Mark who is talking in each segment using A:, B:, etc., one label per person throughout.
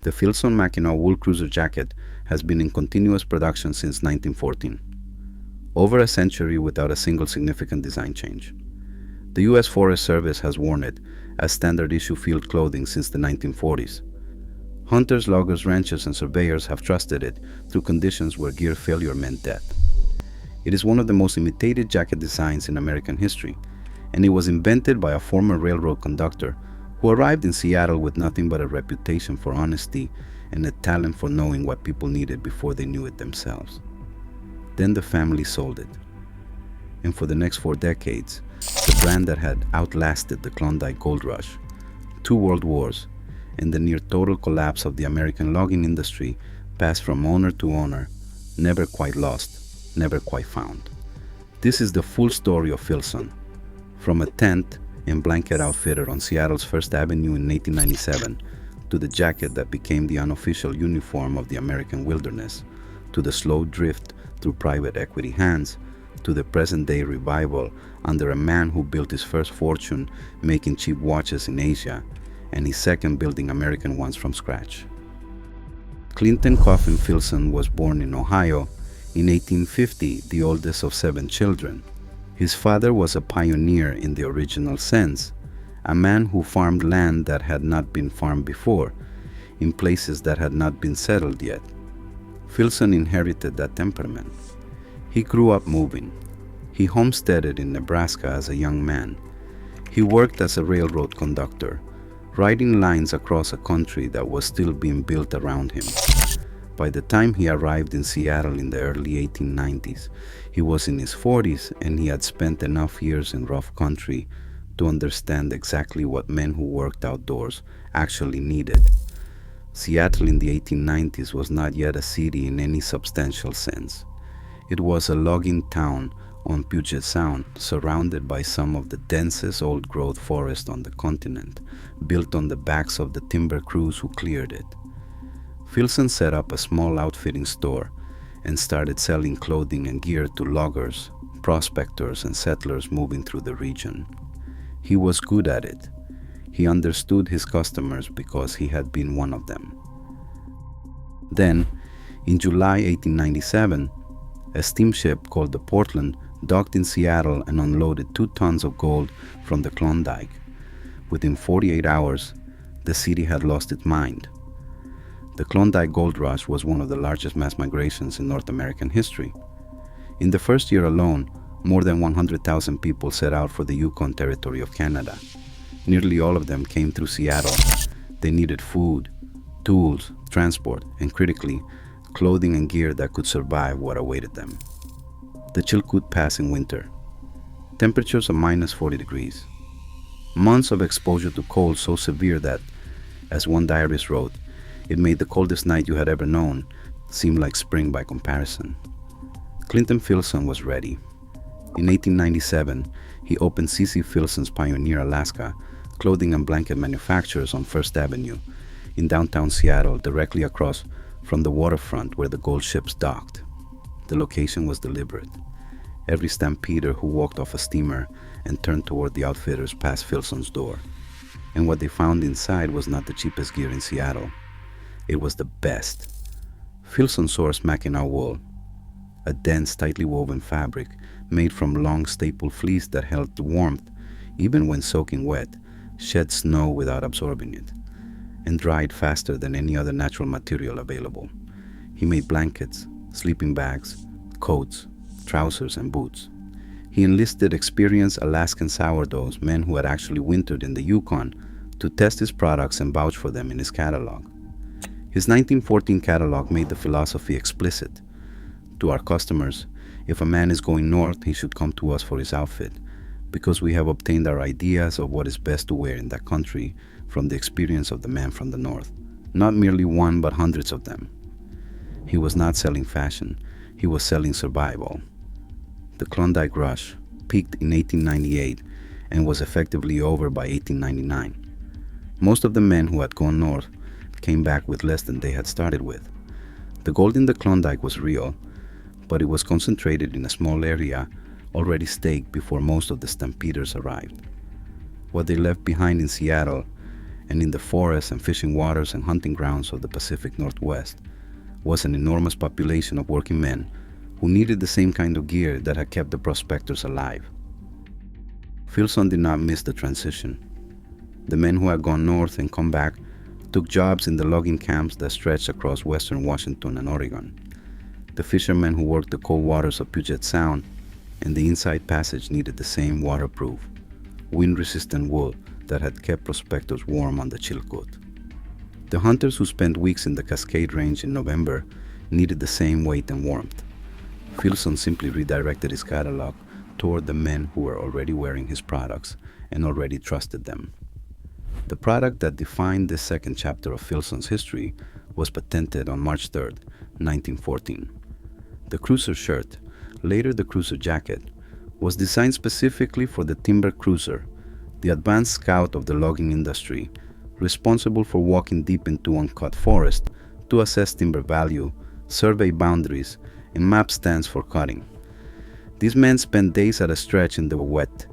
A: The Filson Mackinaw Wool Cruiser jacket has been in continuous production since 1914, over a century without a single significant design change. The U.S. Forest Service has worn it as standard issue field clothing since the 1940s. Hunters, loggers, ranchers, and surveyors have trusted it through conditions where gear failure meant death. It is one of the most imitated jacket designs in American history, and it was invented by a former railroad conductor who arrived in Seattle with nothing but a reputation for honesty and a talent for knowing what people needed before they knew it themselves. Then the family sold it. And for the next 4 decades, the brand that had outlasted the Klondike Gold Rush, 2 world wars, and the near total collapse of the American logging industry passed from owner to owner, never quite lost, never quite found. This is the full story of Filson, from a tent and blanket outfitter on Seattle's First Avenue in 1897, to the jacket that became the unofficial uniform of the American wilderness, to the slow drift through private equity hands, to the present-day revival under a man who built his first fortune making cheap watches in Asia, and his second building American ones from scratch. Clinton Coffin Filson was born in Ohio in 1850, the oldest of 7 children. His father was a pioneer in the original sense, a man who farmed land that had not been farmed before, in places that had not been settled yet. Filson inherited that temperament. He grew up moving. He homesteaded in Nebraska as a young man. He worked as a railroad conductor, riding lines across a country that was still being built around him. By the time he arrived in Seattle in the early 1890s, he was in his 40s and he had spent enough years in rough country to understand exactly what men who worked outdoors actually needed. Seattle in the 1890s was not yet a city in any substantial sense. It was a logging town on Puget Sound, surrounded by some of the densest old-growth forest on the continent, built on the backs of the timber crews who cleared it. Filson set up a small outfitting store and started selling clothing and gear to loggers, prospectors, and settlers moving through the region. He was good at it. He understood his customers because he had been one of them. Then, in July 1897, a steamship called the Portland docked in Seattle and unloaded 2 tons of gold from the Klondike. Within 48 hours, the city had lost its mind. The Klondike Gold Rush was one of the largest mass migrations in North American history. In the first year alone, more than 100,000 people set out for the Yukon Territory of Canada. Nearly all of them came through Seattle. They needed food, tools, transport, and critically, clothing and gear that could survive what awaited them. The Chilkoot Pass in winter. Temperatures of minus 40 degrees. Months of exposure to cold so severe that, as one diarist wrote, it made the coldest night you had ever known seem like spring by comparison. Clinton Filson was ready. In 1897, he opened C.C. Filson's Pioneer, Alaska, clothing and blanket manufacturers on First Avenue, in downtown Seattle, directly across from the waterfront where the gold ships docked. The location was deliberate. Every stampeder who walked off a steamer and turned toward the outfitters passed Filson's door. And what they found inside was not the cheapest gear in Seattle. It was the best. Filson sourced Mackinaw wool, a dense, tightly woven fabric made from long staple fleece that held the warmth even when soaking wet, shed snow without absorbing it, and dried faster than any other natural material available. He made blankets, sleeping bags, coats, trousers, and boots. He enlisted experienced Alaskan sourdoughs, men who had actually wintered in the Yukon, to test his products and vouch for them in his catalog. His 1914 catalog made the philosophy explicit. To our customers, if a man is going north, he should come to us for his outfit, because we have obtained our ideas of what is best to wear in that country from the experience of the man from the north. Not merely one, but hundreds of them. He was not selling fashion, he was selling survival. The Klondike Rush peaked in 1898 and was effectively over by 1899. Most of the men who had gone north came back with less than they had started with. The gold in the Klondike was real, but it was concentrated in a small area already staked before most of the stampeders arrived. What they left behind in Seattle and in the forests and fishing waters and hunting grounds of the Pacific Northwest was an enormous population of working men who needed the same kind of gear that had kept the prospectors alive. Filson did not miss the transition. The men who had gone north and come back took jobs in the logging camps that stretched across western Washington and Oregon. The fishermen who worked the cold waters of Puget Sound and the Inside Passage needed the same waterproof, wind-resistant wool that had kept prospectors warm on the Chilkoot. The hunters who spent weeks in the Cascade Range in November needed the same weight and warmth. Filson simply redirected his catalog toward the men who were already wearing his products and already trusted them. The product that defined this second chapter of Filson's history was patented on March 3, 1914. The cruiser shirt, later the cruiser jacket, was designed specifically for the timber cruiser, the advanced scout of the logging industry, responsible for walking deep into uncut forest to assess timber value, survey boundaries, and map stands for cutting. These men spent days at a stretch in the wet,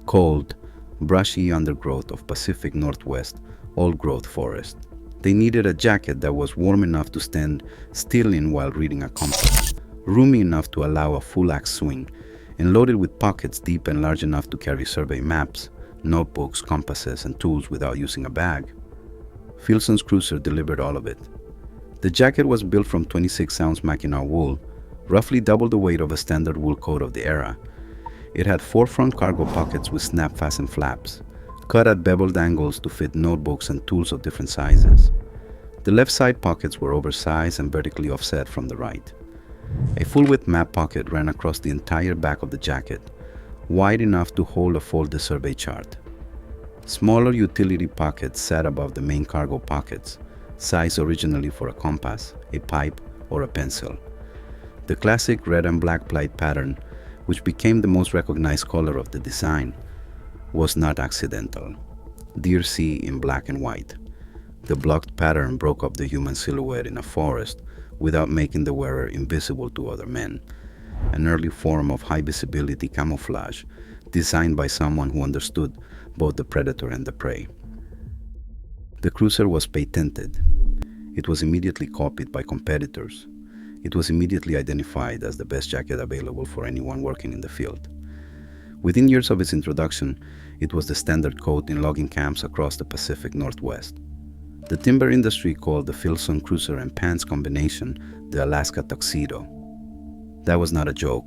A: cold, brushy undergrowth of Pacific Northwest old-growth forest. They needed a jacket that was warm enough to stand still in while reading a compass, roomy enough to allow a full axe swing, and loaded with pockets deep and large enough to carry survey maps, notebooks, compasses, and tools without using a bag. Filson's cruiser delivered all of it. The jacket was built from 26-ounce Mackinaw wool, roughly double the weight of a standard wool coat of the era. It had 4 front cargo pockets with snap-fastened flaps, cut at beveled angles to fit notebooks and tools of different sizes. The left side pockets were oversized and vertically offset from the right. A full-width map pocket ran across the entire back of the jacket, wide enough to hold a folded survey chart. Smaller utility pockets sat above the main cargo pockets, sized originally for a compass, a pipe, or a pencil. The classic red and black plied pattern, which became the most recognized color of the design, was not accidental. Deer sea in black and white. The blocked pattern broke up the human silhouette in a forest without making the wearer invisible to other men, an early form of high visibility camouflage designed by someone who understood both the predator and the prey. The cruiser was patented. It was immediately copied by competitors. It was immediately identified as the best jacket available for anyone working in the field. Within years of its introduction, it was the standard coat in logging camps across the Pacific Northwest. The timber industry called the Filson cruiser and pants combination the Alaska tuxedo. That was not a joke.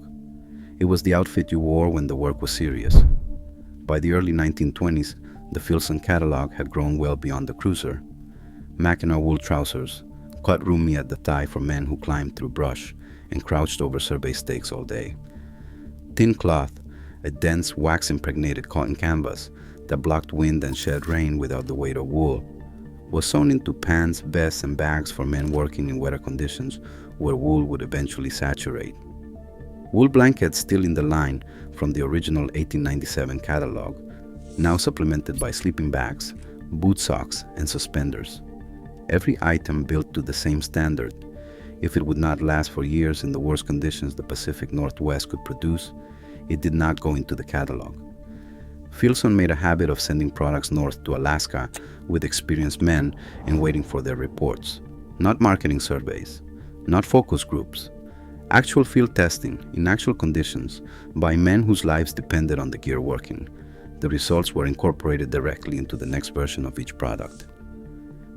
A: It was the outfit you wore when the work was serious. By the early 1920s, the Filson catalog had grown well beyond the cruiser. Mackinaw wool trousers, cut roomy at the thigh for men who climbed through brush and crouched over survey stakes all day. Thin cloth, a dense wax-impregnated cotton canvas that blocked wind and shed rain without the weight of wool, was sewn into pants, vests, and bags for men working in wetter conditions where wool would eventually saturate. Wool blankets still in the line from the original 1897 catalog, now supplemented by sleeping bags, boot socks, and suspenders. Every item built to the same standard. If it would not last for years in the worst conditions the Pacific Northwest could produce, it did not go into the catalog. Filson made a habit of sending products north to Alaska with experienced men and waiting for their reports. Not marketing surveys, not focus groups. Actual field testing in actual conditions by men whose lives depended on the gear working. The results were incorporated directly into the next version of each product.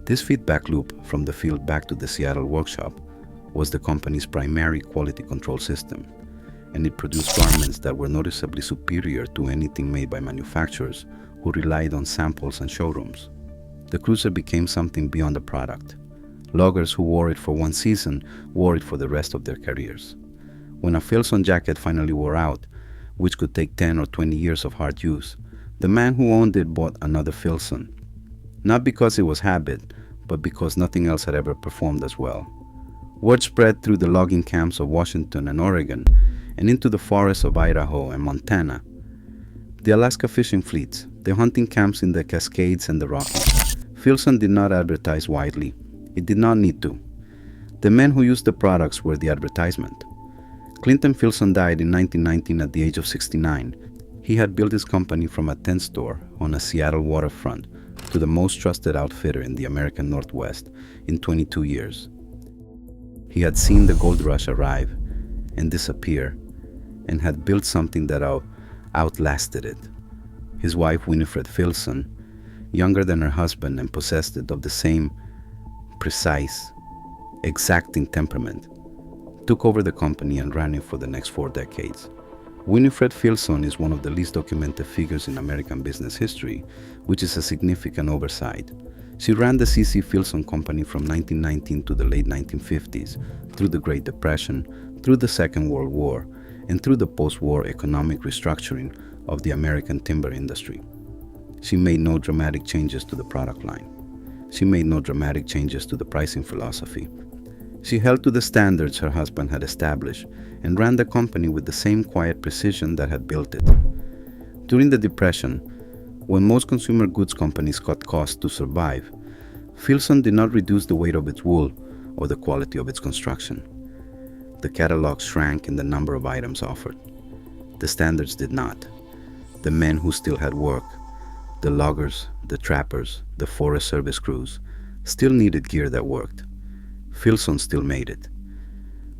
A: This feedback loop from the field back to the Seattle workshop was the company's primary quality control system, and it produced garments that were noticeably superior to anything made by manufacturers who relied on samples and showrooms. The cruiser became something beyond a product. Loggers who wore it for one season wore it for the rest of their careers. When a Filson jacket finally wore out, which could take 10 or 20 years of hard use, the man who owned it bought another Filson. Not because it was habit, but because nothing else had ever performed as well. Word spread through the logging camps of Washington and Oregon, and into the forests of Idaho and Montana. The Alaska fishing fleets, the hunting camps in the Cascades and the Rockies. Filson did not advertise widely. It did not need to. The men who used the products were the advertisement. Clinton Filson died in 1919 at the age of 69. He had built his company from a tent store on a Seattle waterfront to the most trusted outfitter in the American Northwest in 22 years. He had seen the gold rush arrive and disappear and had built something that outlasted it. His wife, Winifred Filson, younger than her husband and possessed of the same precise, exacting temperament, took over the company and ran it for the next 4 decades. Winifred Filson is one of the least documented figures in American business history, which is a significant oversight. She ran the C.C. Filson Company from 1919 to the late 1950s, through the Great Depression, through the Second World War, and through the post-war economic restructuring of the American timber industry. She made no dramatic changes to the product line. She made no dramatic changes to the pricing philosophy. She held to the standards her husband had established and ran the company with the same quiet precision that had built it. During the Depression, when most consumer goods companies cut costs to survive, Filson did not reduce the weight of its wool or the quality of its construction. The catalog shrank in the number of items offered. The standards did not. The men who still had work, the loggers, the trappers, the Forest Service crews, still needed gear that worked. Filson still made it.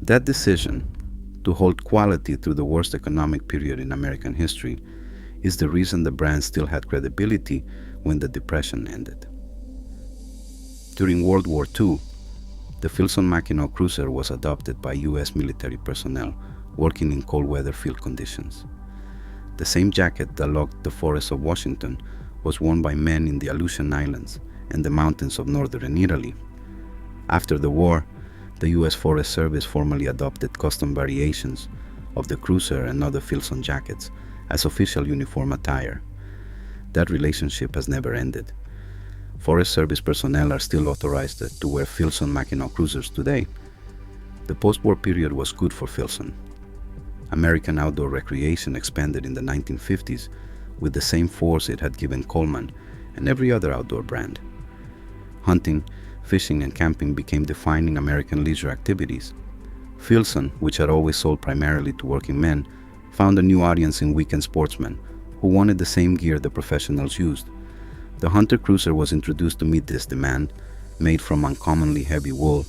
A: That decision, to hold quality through the worst economic period in American history, is the reason the brand still had credibility when the Depression ended. During World War II, the Filson Mackinaw Cruiser was adopted by U.S. military personnel working in cold weather field conditions. The same jacket that logged the forests of Washington was worn by men in the Aleutian Islands and the mountains of northern Italy. After the war, the U.S. Forest Service formally adopted custom variations of the Cruiser and other Filson jackets as official uniform attire. That relationship has never ended. Forest Service personnel are still authorized to wear Filson Mackinaw Cruisers today. The post-war period was good for Filson. American outdoor recreation expanded in the 1950s with the same force it had given Coleman and every other outdoor brand. Hunting, fishing, and camping became defining American leisure activities. Filson, which had always sold primarily to working men, found a new audience in weekend sportsmen who wanted the same gear the professionals used. The Hunter Cruiser was introduced to meet this demand, made from uncommonly heavy wool,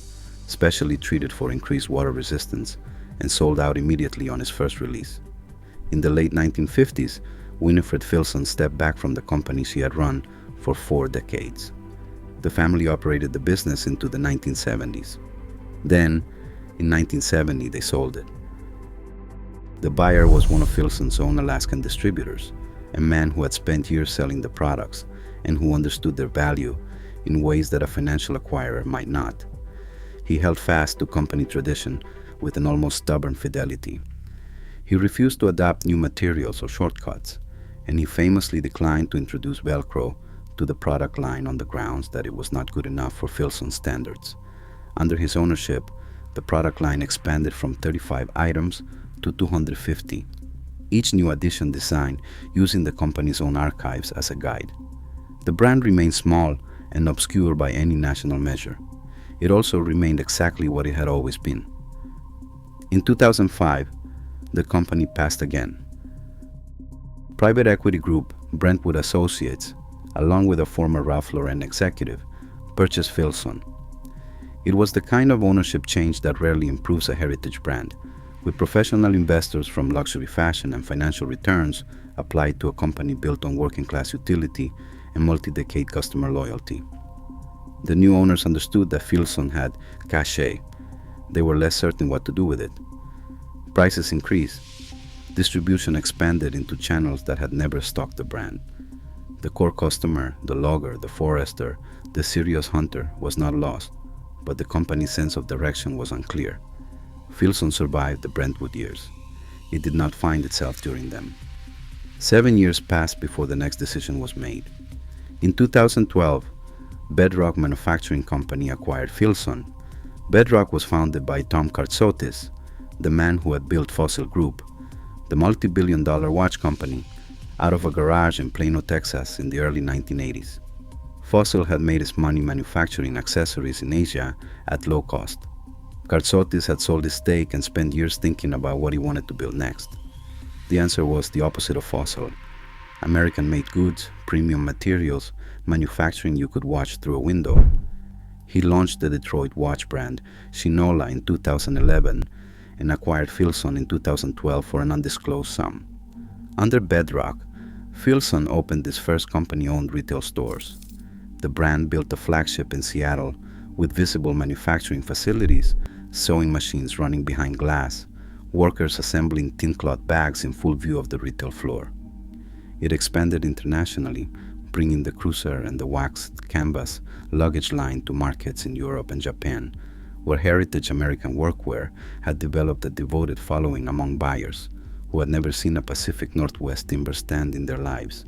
A: specially treated for increased water resistance, and sold out immediately on its first release. In the late 1950s, Winifred Filson stepped back from the company she had run for 4 decades. The family operated the business into the 1970s. Then, in 1970, they sold it. The buyer was one of Filson's own Alaskan distributors, a man who had spent years selling the products and who understood their value in ways that a financial acquirer might not. He held fast to company tradition with an almost stubborn fidelity. He refused to adopt new materials or shortcuts, and he famously declined to introduce Velcro to the product line on the grounds that it was not good enough for Filson standards. Under his ownership, the product line expanded from 35 items to 250, each new addition designed using the company's own archives as a guide. The brand remained small and obscure by any national measure. It also remained exactly what it had always been. In 2005, the company passed again. Private equity group Brentwood Associates, along with a former Ralph Lauren executive, purchased Filson. It was the kind of ownership change that rarely improves a heritage brand, with professional investors from luxury fashion and financial returns applied to a company built on working-class utility and multi-decade customer loyalty. The new owners understood that Filson had cachet. They were less certain what to do with it. Prices increased. Distribution expanded into channels that had never stocked the brand. The core customer, the logger, the forester, the serious hunter, was not lost, but the company's sense of direction was unclear. Filson survived the Brentwood years. It did not find itself during them. 7 years passed before the next decision was made. In 2012, Bedrock Manufacturing Company acquired Filson. Bedrock was founded by Tom Kartsotis, the man who had built Fossil Group, the multi-billion-dollar watch company, out of a garage in Plano, Texas in the early 1980s. Fossil had made its money manufacturing accessories in Asia at low cost. Kartsotis had sold his stake and spent years thinking about what he wanted to build next. The answer was the opposite of Fossil. American-made goods, premium materials, manufacturing you could watch through a window. He launched the Detroit watch brand Shinola in 2011 and acquired Filson in 2012 for an undisclosed sum. Under bedrock, Filson opened his first company-owned retail stores. The brand built a flagship in Seattle with visible manufacturing facilities, sewing machines running behind glass, workers assembling tin cloth bags in full view of the retail floor. It expanded internationally, bringing the cruiser and the waxed canvas luggage line to markets in Europe and Japan, where heritage American workwear had developed a devoted following among buyers who had never seen a Pacific Northwest timber stand in their lives.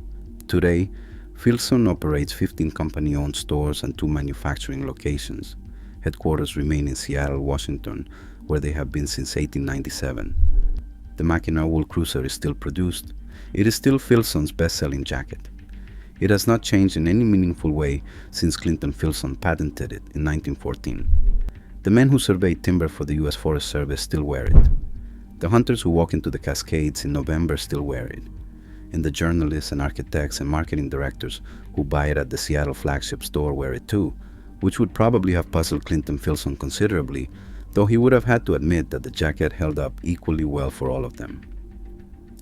A: Today, Filson operates 15 company-owned stores and 2 manufacturing locations. Headquarters remain in Seattle, Washington, where they have been since 1897. The Mackinaw Wool Cruiser is still produced. It is still Filson's best-selling jacket. It has not changed in any meaningful way since Clinton Filson patented it in 1914. The men who survey timber for the U.S. Forest Service still wear it. The hunters who walk into the Cascades in November still wear it. And the journalists and architects and marketing directors who buy it at the Seattle flagship store wear it too, which would probably have puzzled Clinton Filson considerably, though he would have had to admit that the jacket held up equally well for all of them.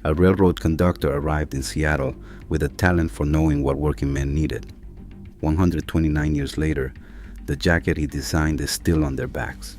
A: A railroad conductor arrived in Seattle with a talent for knowing what working men needed. 129 years later, the jacket he designed is still on their backs.